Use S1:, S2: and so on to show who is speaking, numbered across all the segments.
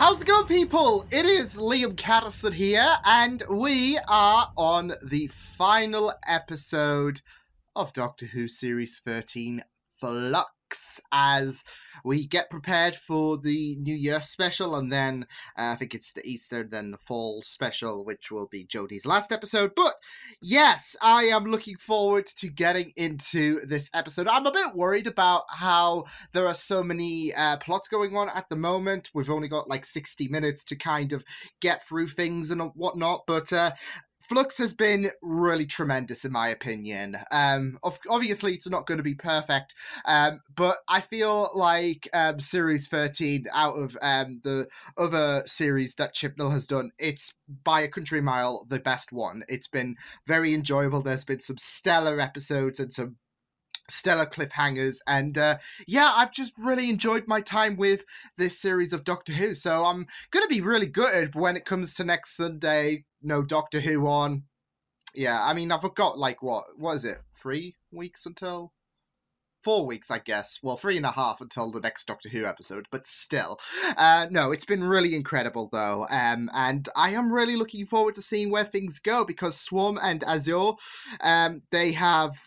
S1: How's it going, people? It is Liam Catterson here, and we are on the final episode of Doctor Who Series 13, FLUX, as we get prepared for the New Year special, and then I think it's the Easter, then the fall special, which will be Jodie's last episode. But yes, I am looking forward to getting into this episode. I'm a bit worried about how there are so many plots going on at the moment. We've only got like 60 minutes to kind of get through things and whatnot, but Flux has been really tremendous in my opinion. Obviously it's not going to be perfect, but I feel like Series 13 out of the other series that Chibnall has done, it's by a country mile the best one. It's been very enjoyable. There's been some stellar episodes and some stellar cliffhangers, and yeah, I've just really enjoyed my time with this series of Doctor Who, so I'm gonna be really gutted when it comes to next Sunday, no Doctor Who on. Yeah, I mean, I've got like, what is it, 3 weeks until? 4 weeks, I guess. Well, 3.5 until the next Doctor Who episode, but still. No, it's been really incredible, though. And I am really looking forward to seeing where things go, because Swarm and Azure, they have,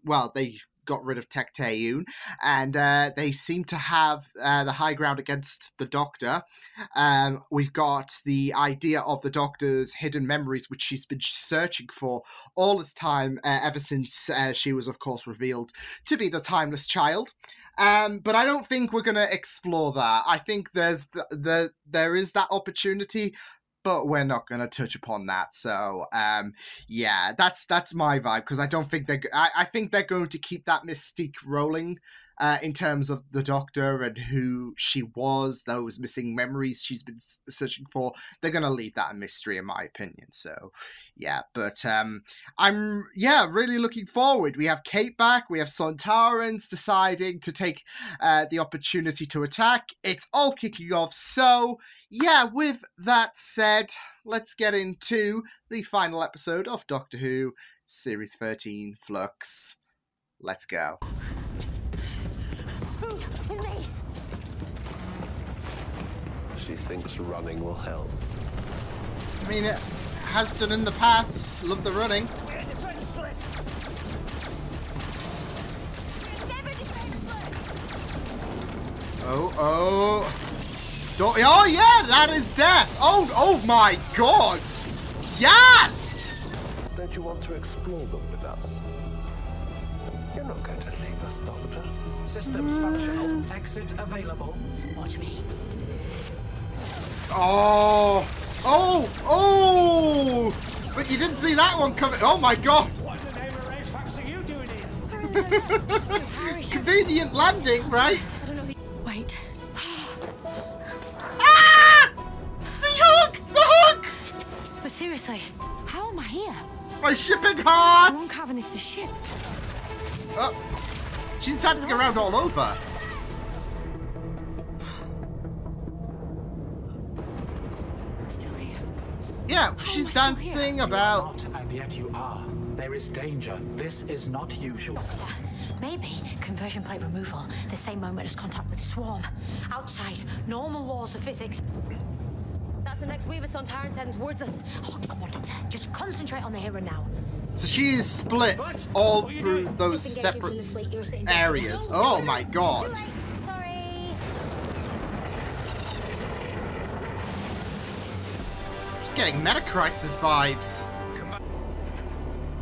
S1: well, they got rid of Tecteun, and they seem to have the high ground against the Doctor. We've got the idea of the Doctor's hidden memories, which she's been searching for all this time, ever since she was, of course, revealed to be the Timeless Child. But I don't think we're going to explore that. I think there is that opportunity, but we're not going to touch upon that. So, yeah, that's my vibe, because I don't think I think they're going to keep that mystique rolling in terms of the Doctor and who she was, those missing memories she's been searching for. They're going to leave that a mystery, in my opinion. So, yeah, but I'm really looking forward. We have Kate back. We have Sontarans deciding to take the opportunity to attack. It's all kicking off. So, yeah, with that said, let's get into the final episode of Doctor Who Series 13, Flux. Let's go.
S2: Who's with me?
S3: She thinks running will help.
S1: I mean, it has done in the past. Love the running.
S2: We're defenseless. We're never defenseless.
S1: Oh. Oh yeah, that is death. Oh my god. Yes!
S3: Don't you want to explore them with us? You're not going to leave us, Doctor.
S4: Systems functional. Exit available.
S2: Watch me.
S1: Oh! But you didn't see that one coming. Oh my god!
S4: What in the name of Ray Fox are you doing here?
S1: Convenient landing, right?
S2: I don't know. Wait.
S1: Ah! The hook!
S2: But seriously, how am I here?
S1: My shipping
S2: One
S1: heart!
S2: cavern is the ship.
S1: Oh, she's dancing around all over.
S2: I'm still here.
S1: Yeah, she's dancing about.
S4: Not, and yet you are. There is danger. This is not usual.
S2: Maybe conversion plate removal, the same moment as contact with Swarm. Outside, normal laws of physics. That's the next wave of Sontarans heading towards us. Oh, come on, Doctor. Just concentrate on the here and now.
S1: So she is split all through those separate areas. Oh my god.
S2: Sorry.
S1: Just getting Meta Crisis vibes.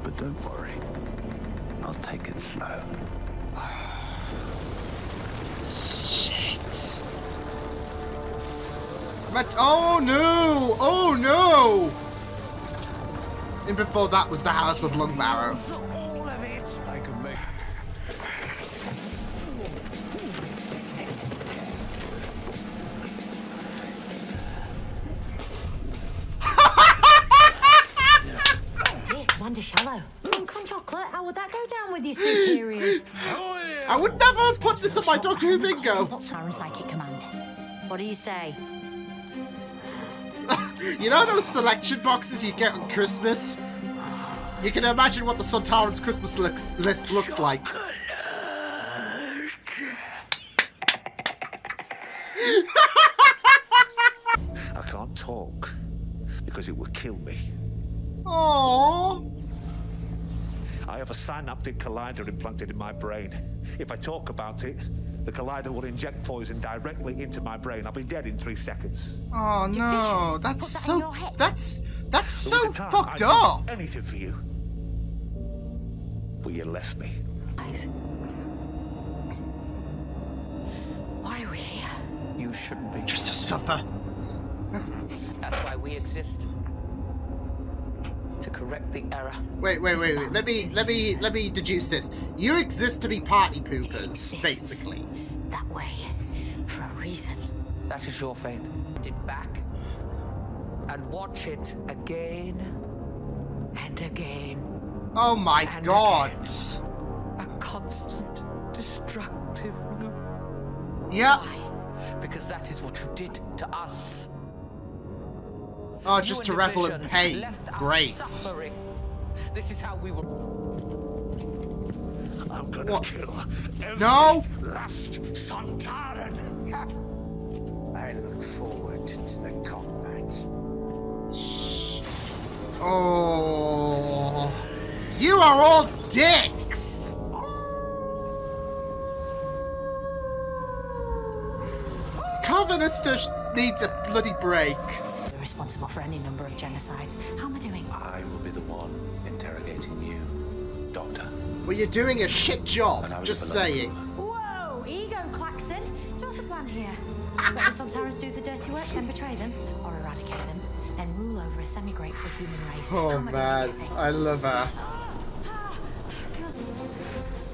S3: But don't worry. I'll take it slow.
S1: Shit. Oh no! Oh no! And before that was the House of Longbarrow.
S4: All of it.
S3: I can make...
S2: Dear, Commander Shallow. Con Chocolate, how would that go down with your superiors?
S1: I would never have put this on my Doctor Who bingo.
S2: What's Siren Psychic Command? What do you say?
S1: You know those selection boxes you get on Christmas? You can imagine what the Sontarans Christmas list looks like.
S5: because it would kill me.
S1: Aww.
S5: I have a synaptic collider implanted in my brain. If I talk about it, the collider will inject poison directly into my brain. I'll be dead in 3 seconds.
S1: Oh no, that's so that's so fucked
S5: I'd
S1: up.
S5: do anything for you, but you left me.
S2: Isaac. Why are we here?
S4: You shouldn't be.
S1: Just to suffer.
S4: That's why we exist. To correct the error.
S1: Wait. Let me deduce this. You exist to be party poopers, basically.
S2: That way, for a reason.
S4: That is your fate. It back and watch it again and again.
S1: Oh my
S4: and
S1: god.
S4: Again. A constant destructive loop.
S1: Yep.
S4: Why? Because that is what you did to us.
S1: Oh, just to
S4: You
S1: revel in
S4: division
S1: pain.
S4: left us
S1: Great.
S4: suffering. This is how we were.
S5: I'm gonna kill every last Sontaran.
S3: I look forward to the combat.
S1: Oh, you are all dicks. Covenanters needs a bloody break.
S2: We're responsible for any number of genocides. How am I doing?
S3: I will be the one interrogating you, Doctor.
S1: Well, you're doing a shit job. Just saying.
S2: Whoa, ego klaxon. So what's the plan here? Let the Sontarans do the dirty work, then betray them, or eradicate them, then rule over a semi-grateful human race.
S1: Oh
S2: How am I
S1: man,
S2: doing,
S1: I love her.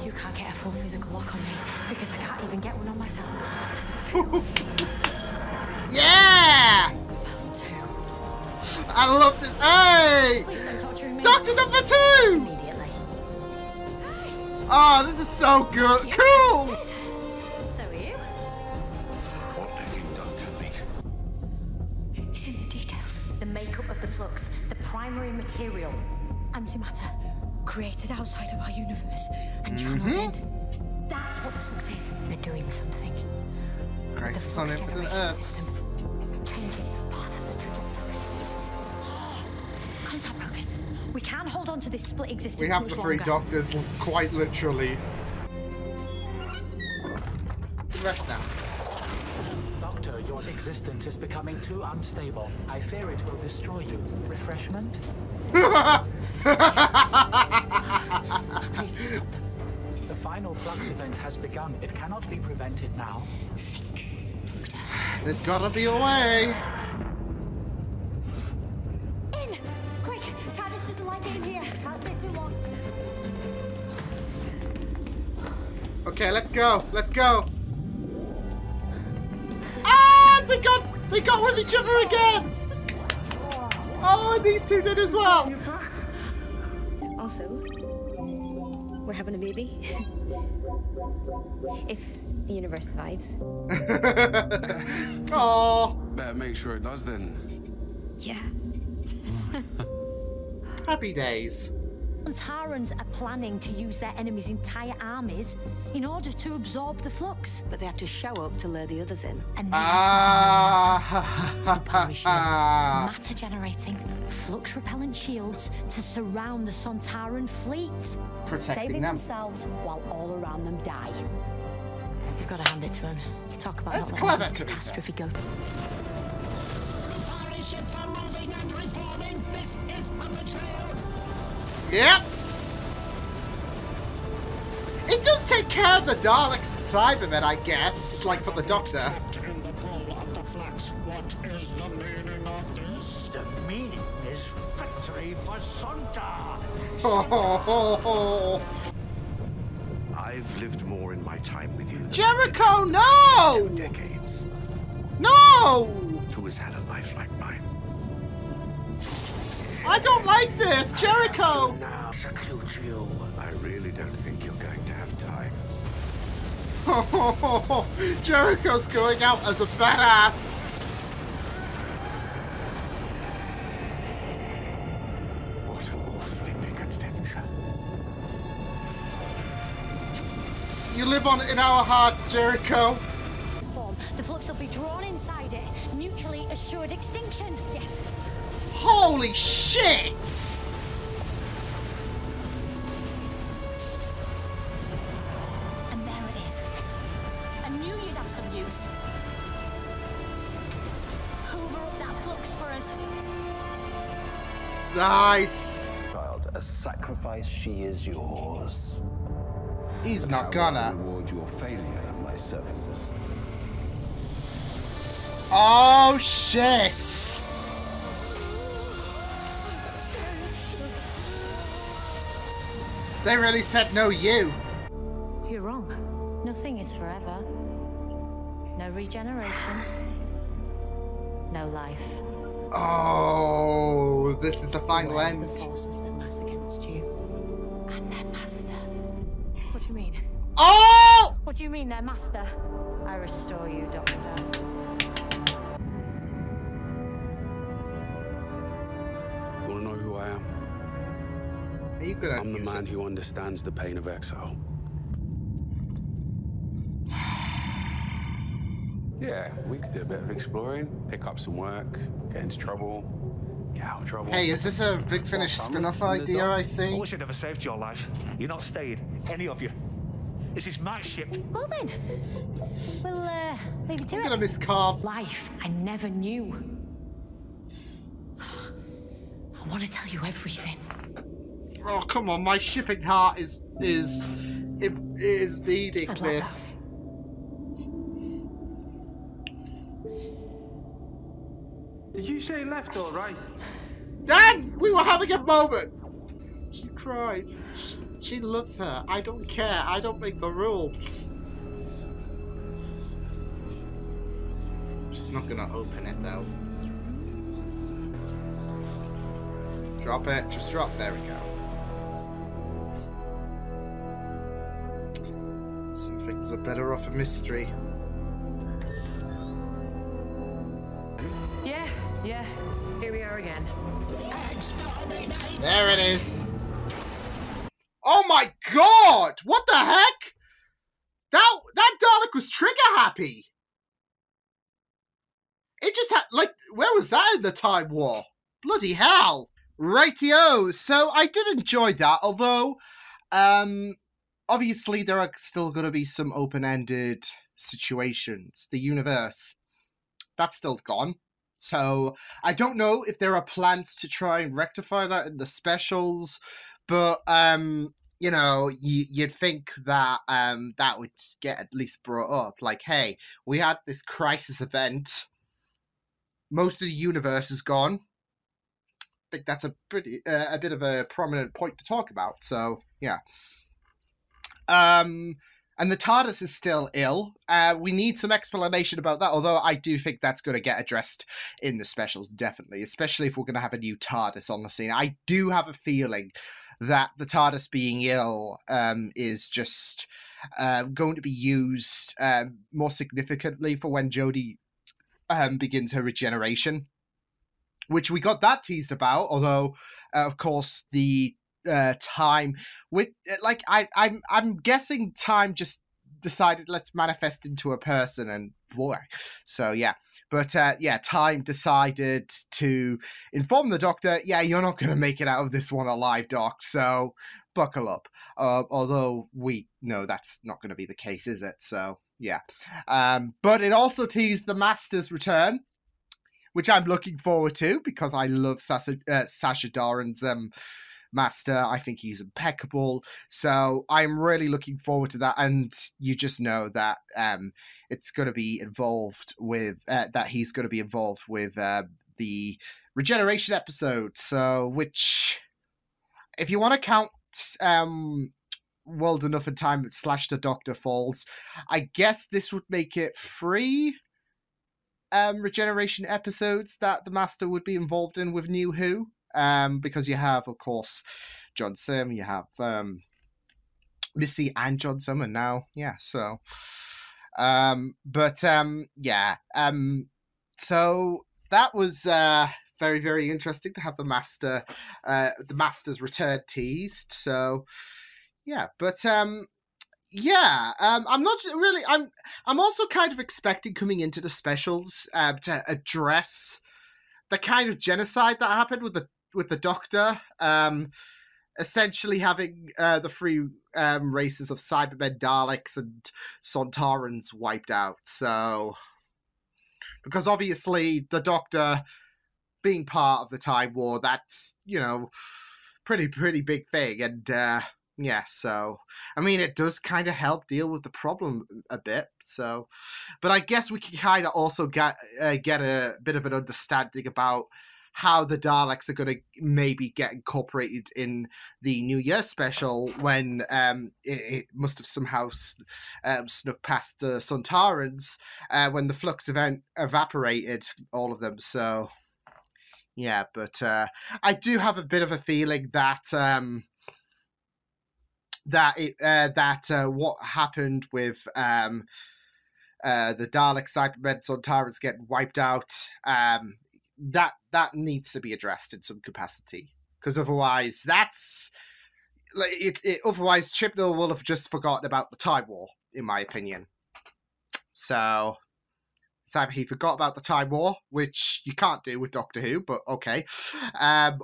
S2: You can't get a full physical lock on me because I can't even get one on myself.
S1: Yeah! I love this. Hey!
S2: Please don't torture me.
S1: Doctor number 2!
S2: Immediately.
S1: Oh, this is so good. Cool!
S2: So are you?
S3: What have you done to me?
S2: It's in the details. The makeup of the flux, the primary material, antimatter, created outside of our universe and channeled in. That's what the flux is. They're doing something.
S1: Crisis on Infinite Earths.
S2: Changing part of the trajectory. Contact broken. We can't hold on to this split existence.
S1: We have
S2: much
S1: the 3
S2: longer.
S1: doctors, quite literally. Rest now.
S4: Doctor, your existence is becoming too unstable. I fear it will destroy you. Refreshment?
S2: I need to stop them.
S4: The final flux event has begun. It cannot be prevented now.
S1: There's gotta be a way.
S2: In! Quick! TARDIS doesn't like being here. Can't stay too long.
S1: Okay, let's go. Let's go. Ah! They got with each other again. Oh, and these 2 did as well.
S6: Also, we're having a baby. If the universe survives.
S1: Oh.
S7: Better make sure it does then.
S6: Yeah.
S1: Happy days.
S2: Sontarans are planning to use their enemies' entire armies in order to absorb the flux.
S8: But they have to show up to lure the others in.
S2: And matter generating flux repellent shields to surround the Sontaran fleet,
S1: Protecting
S2: saving
S1: them.
S2: themselves while all around them die. You've got to hand it to him. Talk about
S1: That's
S2: not
S1: clever,
S2: letting
S1: to
S2: the
S1: be
S2: catastrophe go.
S1: Yep. It does take care of the Daleks and Cybermen, I guess, like for the Doctor.
S9: In the bowl of the flux, what is the meaning of this?
S10: The meaning is victory for Sontar.
S3: I've lived more in my time with you than
S1: Jericho, no!
S3: 2 decades.
S1: No!
S3: Who has had a life like mine?
S1: I don't like this, Jericho!
S3: Now seclude you. I really don't think you're going to have time.
S1: Jericho's going out as a badass.
S3: What an awfully big adventure.
S1: You live on in our hearts, Jericho.
S2: The flux will be drawn inside it, mutually assured extinction. Yes.
S1: Holy shit!
S2: And there it is. I knew you'd have some use. Hoover up that flux for us.
S1: Nice.
S3: Child, as sacrifice, she is yours.
S1: He's
S3: But
S1: not
S3: how
S1: gonna.
S3: will I reward your failure in my services.
S1: Oh shit! They really said no you.
S2: You're wrong. Nothing is forever. No regeneration. No life.
S1: Oh, this is the final
S2: Beware of
S1: end.
S2: the forces that mass against you. And their master. What do you mean?
S1: Oh!
S2: What do you mean, their master? I restore you, Doctor.
S7: You want to know who I am?
S1: Are you gonna
S7: I'm the
S1: use
S7: man
S1: it?
S7: who understands the pain of exile. Yeah, we could do a bit of exploring, pick up some work, get into trouble, get out of trouble.
S1: Hey, is this a Big Finish spin-off idea, I
S5: I
S1: see?
S5: wish I never saved your life. You're not staying, any of you. This is my ship.
S2: Well then, we'll leave you to
S1: I'm
S2: it.
S1: gonna miss Carve.
S2: Life I never knew. I want to tell you everything.
S1: Oh, come on, my shipping heart is needing
S2: I'd love
S1: this.
S7: Did you say left or right?
S1: Dan, we were having a moment. She cried. She loves her. I don't care. I don't make the rules. She's not gonna open it though. Drop it. Just drop. There we go. Some things are better off a mystery.
S8: Yeah. Here we are again.
S1: There it is. Oh my god! What the heck? That Dalek was trigger happy. It just had, like, where was that in the Time War? Bloody hell. Rightio. So I did enjoy that, although obviously there are still going to be some open-ended situations. The universe, that's still gone. So I don't know if there are plans to try and rectify that in the specials, but you know, you'd think that that would get at least brought up. Like, hey, we had this crisis event. Most of the universe is gone. I think that's a pretty a bit of a prominent point to talk about. So yeah. And the TARDIS is still ill. We need some explanation about that, although I do think that's going to get addressed in the specials, definitely, especially if we're going to have a new TARDIS on the scene. I do have a feeling that the TARDIS being ill is just going to be used more significantly for when Jodie begins her regeneration, which we got that teased about, although, of course, the time with like I'm guessing time just decided let's manifest into a person, and boy, so yeah, but yeah, time decided to inform the Doctor, yeah, you're not gonna make it out of this one alive, Doc, so buckle up. Although we know that's not gonna be the case, is it? So yeah, but it also teased the Master's return, which I'm looking forward to because I love Sacha Doran's Master. I think he's impeccable, so I'm really looking forward to that. And you just know that it's going to be involved with that he's going to be involved with the regeneration episode. So, which, if you want to count World Enough in Time / The Doctor Falls, I guess this would make it 3 regeneration episodes that the Master would be involved in with New Who. Because you have, of course, John Sim, you have Missy and John Summer now, yeah. So, yeah. So that was very, very interesting to have the Master's return teased. So, yeah, but yeah, I'm not really. I'm also kind of expecting coming into the specials to address the kind of genocide that happened with the Doctor, essentially having the three races of Cybermen, Daleks, and Sontarans wiped out. So, because obviously the Doctor being part of the Time War, that's, you know, pretty big thing, and yeah, so I mean, it does kind of help deal with the problem a bit. So, but I guess we can kind of also get a bit of an understanding about how the Daleks are going to maybe get incorporated in the New Year special when it must have somehow snuck past the Sontarans when the Flux event evaporated all of them. So yeah, but I do have a bit of a feeling that what happened with the Dalek Cybermen Sontarans getting wiped out, that needs to be addressed in some capacity, because otherwise that's like otherwise Chibnall will have just forgotten about the Time War, in my opinion. So it's either he forgot about the Time War, which you can't do with Doctor Who, but okay,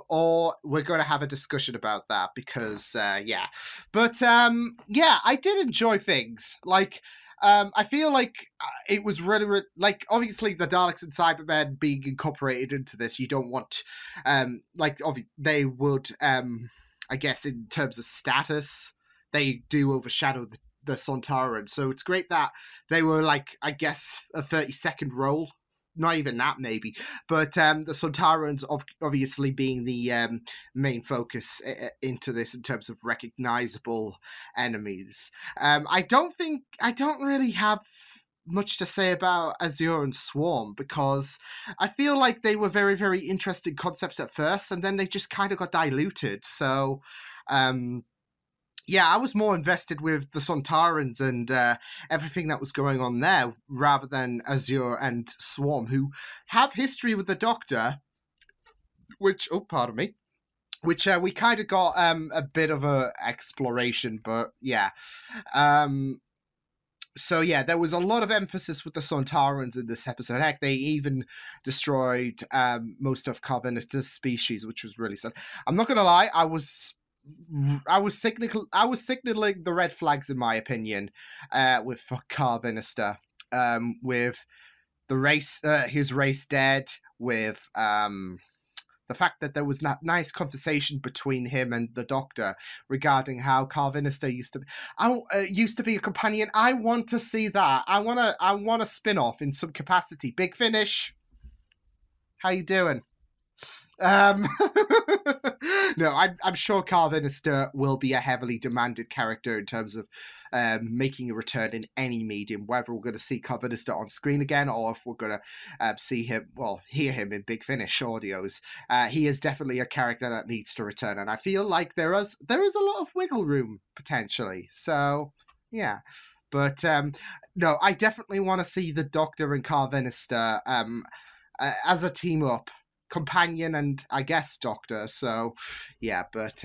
S1: or we're going to have a discussion about that, because yeah. But yeah, I did enjoy things like. I feel like it was really like, obviously the Daleks and Cybermen being incorporated into this, you don't want like they would I guess in terms of status they do overshadow the Sontarans, so it's great that they were like, I guess, a 30-second role, not even that maybe, but the Sontarans obviously being the main focus into this in terms of recognizable enemies. I don't really have much to say about Azure and Swarm, because I feel like they were very, very interesting concepts at first, and then they just kind of got diluted. So yeah, I was more invested with the Sontarans and everything that was going on there, rather than Azure and Swarm, who have history with the Doctor, which, oh, pardon me, which we kind of got a bit of a exploration, but yeah. So yeah, there was a lot of emphasis with the Sontarans in this episode. Heck, they even destroyed most of Carvinister's species, which was really sad. I'm not going to lie, I was signaling the red flags, in my opinion, with Carvinister, with the race, his race dead, with the fact that there was that nice conversation between him and the Doctor regarding how Carvinister used to be a companion. I want to see that. I want a spin-off in some capacity. Big Finish, how you doing? No, I'm sure Carvinister will be a heavily demanded character in terms of making a return in any medium, whether we're going to see Carvinister on screen again or if we're going to see him, well, hear him in Big Finish audios. He is definitely a character that needs to return, and I feel like there is a lot of wiggle room potentially. So yeah, but no, I definitely want to see the Doctor and Carvinister as a team up. Companion and I guess Doctor. So yeah, but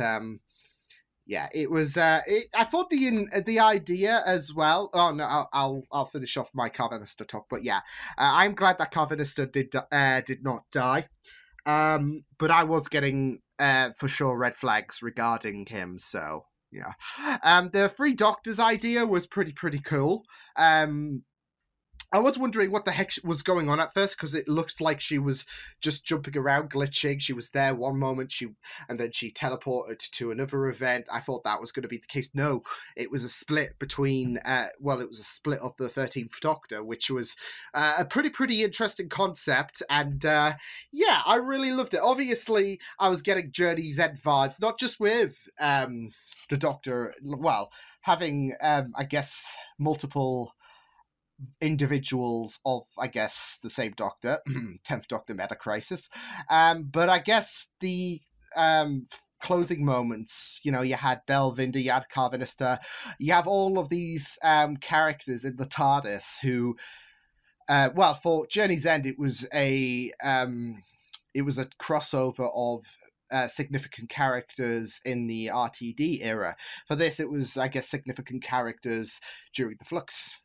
S1: yeah, it was I thought the idea as well. Oh no, I'll finish off my Carvinister talk, but yeah, I'm glad that Carvinister did not die, but I was getting for sure red flags regarding him. So yeah, the Three Doctors idea was pretty cool. I was wondering what the heck was going on at first, because it looked like she was just jumping around, glitching. She was there one moment, and then she teleported to another event. I thought that was going to be the case. No, it was a split between, it was a split of the 13th Doctor, which was a pretty interesting concept. And yeah, I really loved it. Obviously, I was getting Journey's End vibes, not just with the Doctor, well, having, I guess, multiple individuals of, I guess, the same Doctor, 10th Doctor Meta Crisis, but I guess the closing moments, you know, you had Belvinder, you had Carvinister, you have all of these characters in the TARDIS who, well, for Journey's End, it was a crossover of significant characters in the RTD era. For this, it was, I guess, significant characters during the Flux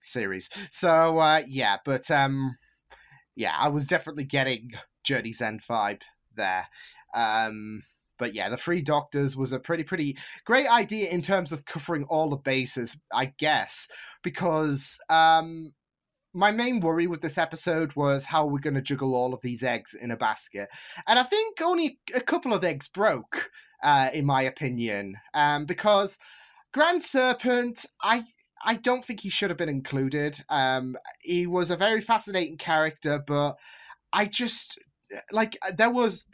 S1: series. So yeah, but yeah, I was definitely getting Journey's End vibe there. But yeah, the Three Doctors was a pretty great idea in terms of covering all the bases, I guess, because my main worry with this episode was how we're going to juggle all of these eggs in a basket. And I think only a couple of eggs broke, in my opinion, because Grand Serpent, I don't think he should have been included. He was a very fascinating character, but I just... like, there was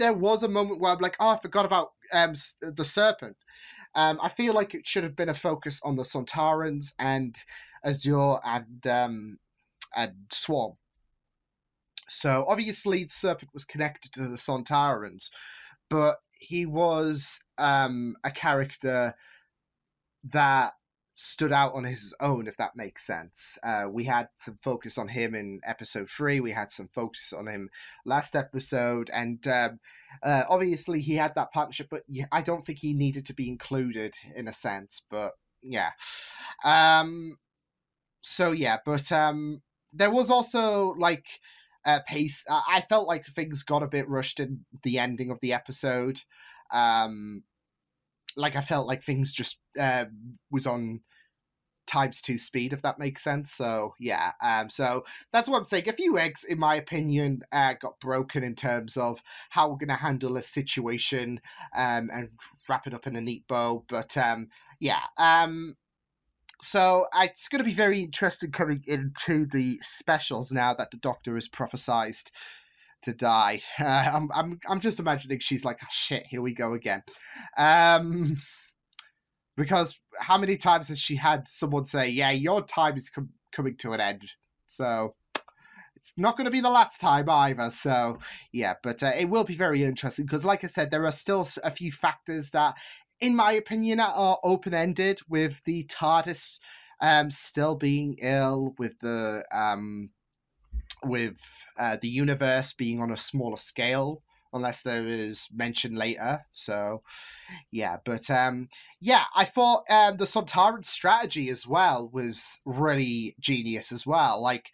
S1: a moment where I'm like, oh, I forgot about the Serpent. I feel like it should have been a focus on the Sontarans and Azure and Swarm. So obviously the Serpent was connected to the Sontarans, but he was a character that stood out on his own, if that makes sense. We had some focus on him in episode 3. We had some focus on him last episode, and obviously he had that partnership, but I don't think he needed to be included in a sense. But yeah, so yeah, but there was also like pace. I felt like things got a bit rushed in the ending of the episode. Like I felt like things just was on ×2 speed, if that makes sense. So yeah, so that's what I'm saying. A few eggs, in my opinion, got broken in terms of how we're going to handle a situation and wrap it up in a neat bow. But yeah, so it's going to be very interesting coming into the specials now that the Doctor has prophesized to die. I'm just imagining she's like, oh, shit, here we go again. Because how many times has she had someone say, yeah, your time is coming to an end. So it's not going to be the last time either. So yeah, but it will be very interesting because, like I said, there are still a few factors that, in my opinion, are open-ended, with the TARDIS still being ill, with the universe being on a smaller scale, unless there is mention later. So yeah, but yeah, I thought the Sontaran strategy as well was really genius as well. Like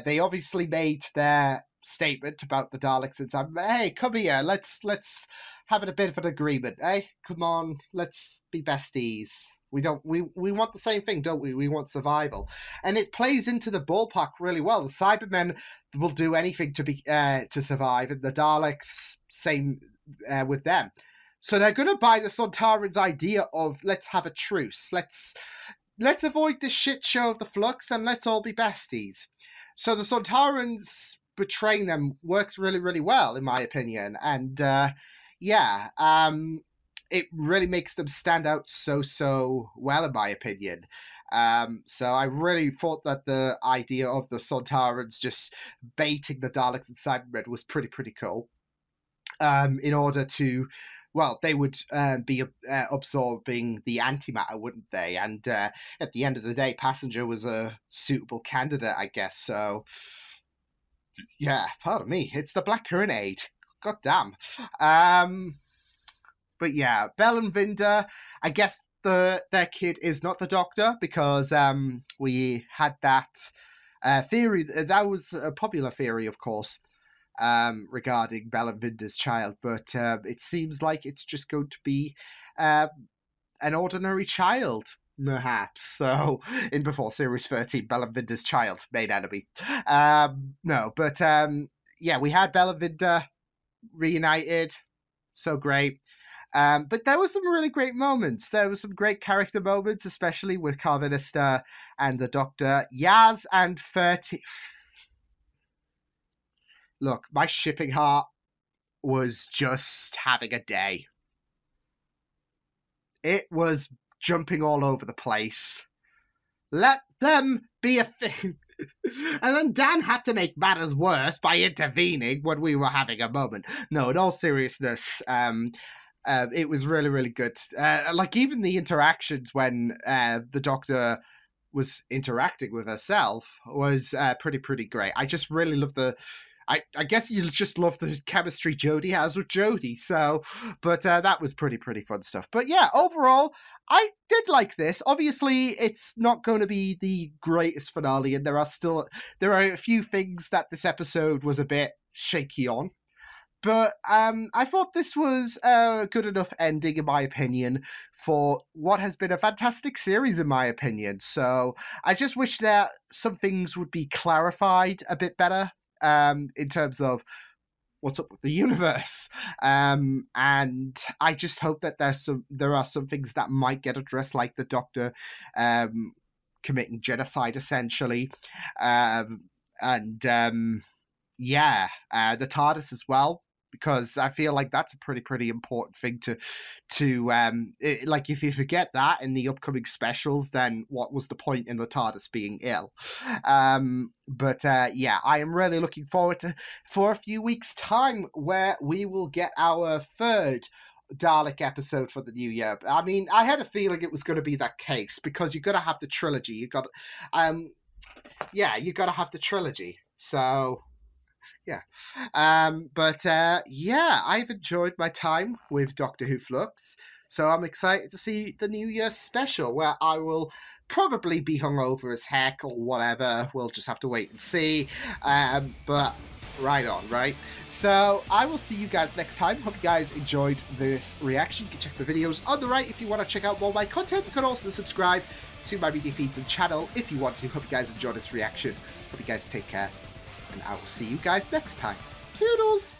S1: they obviously made their statement about the Daleks and time. Hey, come here, let's have a bit of an agreement. Hey, come on, let's be besties. We want the same thing, don't we? We want survival, and it plays into the ballpark really well. The Cybermen will do anything to survive, and the Daleks, same with them. So they're going to buy the Sontarans' idea of, let's have a truce, let's avoid this shit show of the Flux, and let's all be besties. So the Sontarans betraying them works really, really well, in my opinion, and yeah, it really makes them stand out so well, in my opinion. So I really thought that the idea of the Sontarans just baiting the Daleks and Cybermen was pretty cool. In order to, well, they would be absorbing the antimatter, wouldn't they? And at the end of the day, Passenger was a suitable candidate, I guess. So yeah, pardon me, it's the Black Grenade. God damn. But yeah, Bell and Vinda, I guess their kid is not the Doctor, because we had that theory. That was a popular theory, of course, regarding Bell and Vinda's child. But it seems like it's just going to be an ordinary child, perhaps. So, in before Series 13, Bell and Vinda's child, main enemy. No, but yeah, we had Bell and Vinda reunited. So great. But there were some really great moments. There were some great character moments, especially with Carvinista and the Doctor. Yaz and 30. Look, my shipping heart was just having a day. It was jumping all over the place. Let them be a thing. And then Dan had to make matters worse by intervening when we were having a moment. No, in all seriousness, it was really, really good. Like, even the interactions when the Doctor was interacting with herself was pretty great. I just really love the I guess you just love the chemistry Jodie has with Jodie. So, but that was pretty fun stuff. But yeah, overall, I did like this. Obviously, it's not going to be the greatest finale, and there are a few things that this episode was a bit shaky on. But I thought this was a good enough ending, in my opinion, for what has been a fantastic series, in my opinion. So I just wish that some things would be clarified a bit better in terms of what's up with the universe. And I just hope that there are some things that might get addressed, like the Doctor committing genocide, essentially. The TARDIS as well, because I feel like that's a pretty important thing to like, if you forget that in the upcoming specials, then what was the point in the TARDIS being ill? I am really looking forward for a few weeks' time where we will get our third Dalek episode for the new year. I mean, I had a feeling it was going to be that case, because you're going to have the trilogy. You got to have the trilogy. So yeah. I've enjoyed my time with Doctor Who Flux, so I'm excited to see the New Year's special, where I will probably be hungover as heck or whatever. We'll just have to wait and see. But right on, right? So I will see you guys next time. Hope you guys enjoyed this reaction. You can check the videos on the right if you want to check out more of my content. You can also subscribe to my media feeds and channel if you want to. Hope you guys enjoyed this reaction. Hope you guys take care, and I will see you guys next time. Toodles!